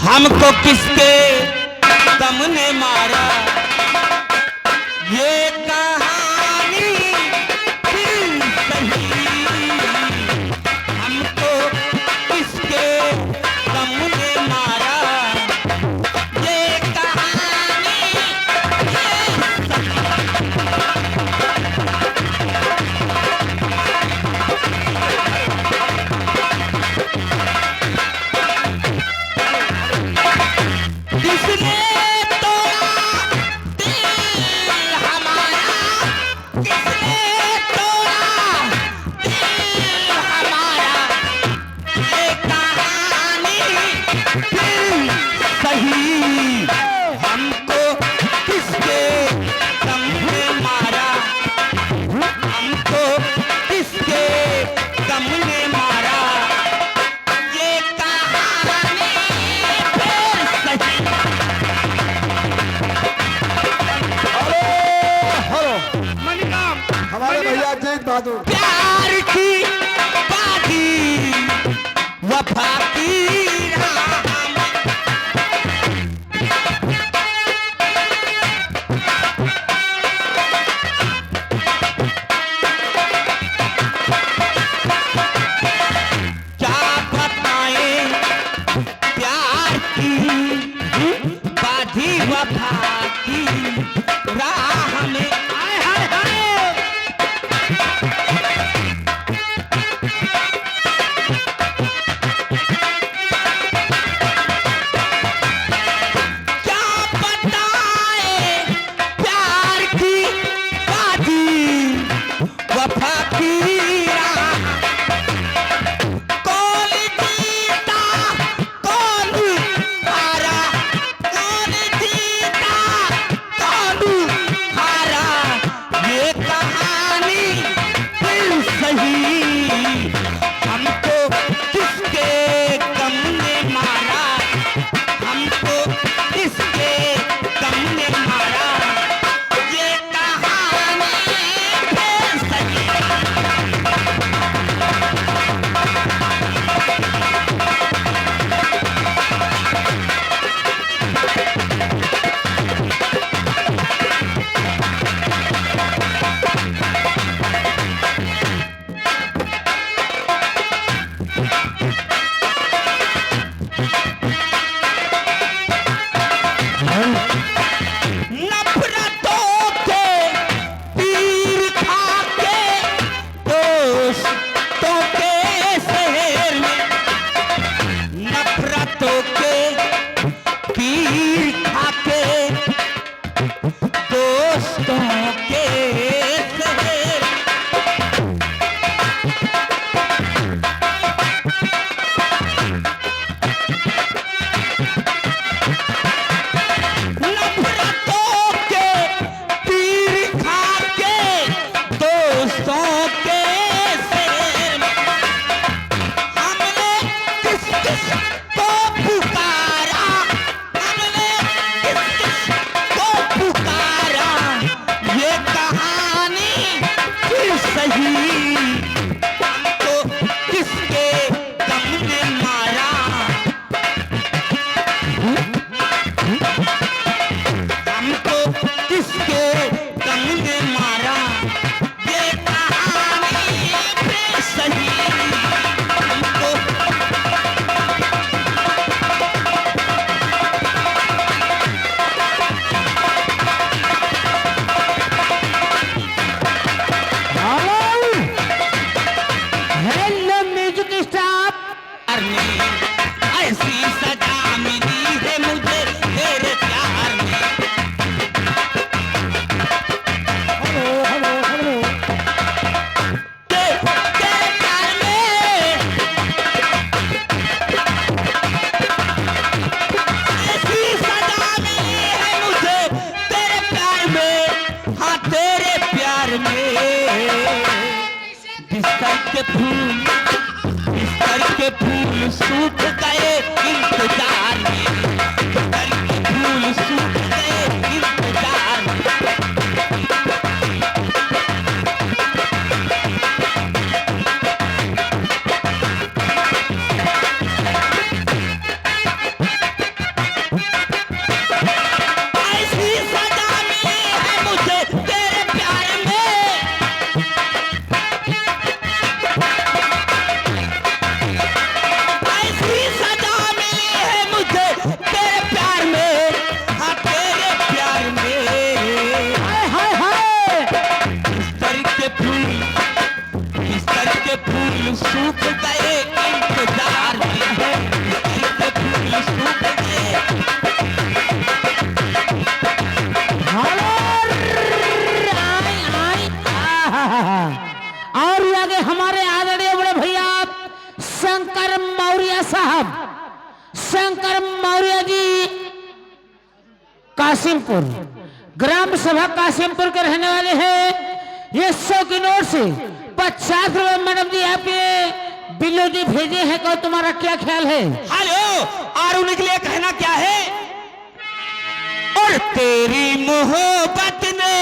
हमको किसके दम ने मारा, ये कहानी फिर सही। हमको किसके दम ने मारा, ये कहानी फिर सही। किसने हमको किसके दम ने मारा, हमको किसके दम ने मारा, ये कहानी फिर सही। हेलो मणिकाम हमारे भैया तेज बहादुर। प्यार की बागी वफा की राह में, क्या बताएं प्यार की बाधी वफा की राह में। हाय हाय हाय क्या बताएं प्यार की बाधी वफा की राह, कौन जीता कौन हारा, कौन जीता कासिमपुर, ग्राम सभा कासिमपुर के रहने वाले हैं। ये 100 की नोट से 50 रुपए मैडम जी आपके बिल्लू जी भेजे हैं। को तुम्हारा क्या ख्याल है? हेलो, आरू निकले कहना क्या है? और तेरी मोहब्बत ने,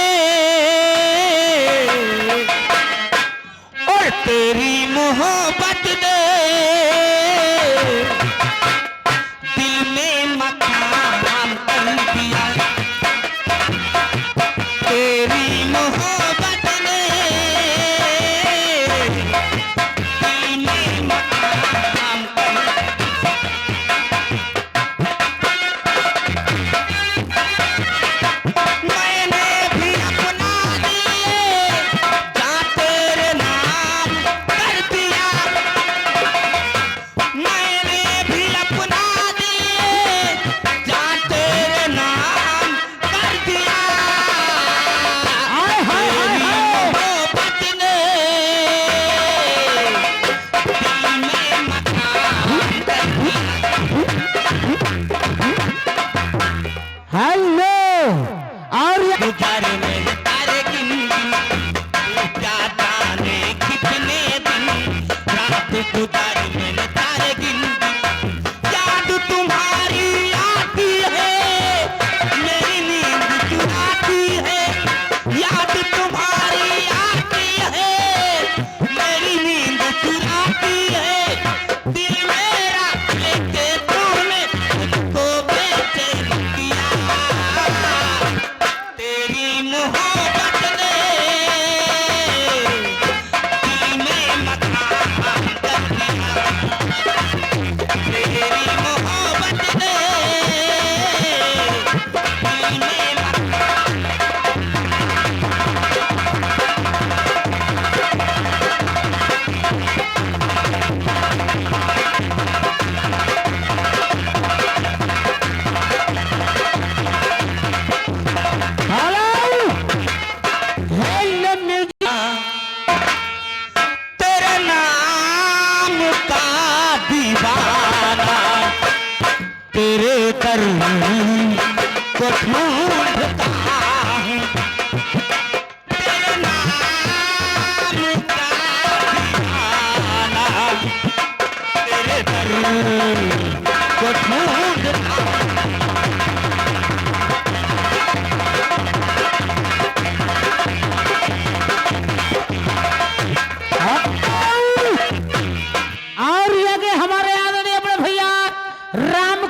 और तेरी मोहब्बत ने दिल में मकान कर दिया। तेरी मोहब्बत ने दिल में मकान कर मैंने भी अपना दिए जा तेरे नाम कर दिया। मैंने भी अपना दिए जा तेरे नाम कर दिया। हाय हाय हाय तेरी हाय। मोहब्बत ने दिल में मकान कर दिया। हेलो, और ये गुजार में तारे गिन क्या जाने कितने दिन रात गुजार में तारे गिन याद तुम्हारी आती है मेरी नींद चुराती है। याद तुम्हारी आती है मेरी नींद चुराती है। दिल मेरा लेके तूने मुझको बेचैन किया। तेरी मोहब्बत ने दिल में मकान कर दिया। तेरी मोहब्बत ने दिल में मकान। Hello, hello music. तेरे नाम का दीवाना तेरे दर को ढूंढता हूँ। तेरे नाम का दीवाना तेरे दर को ढूंढता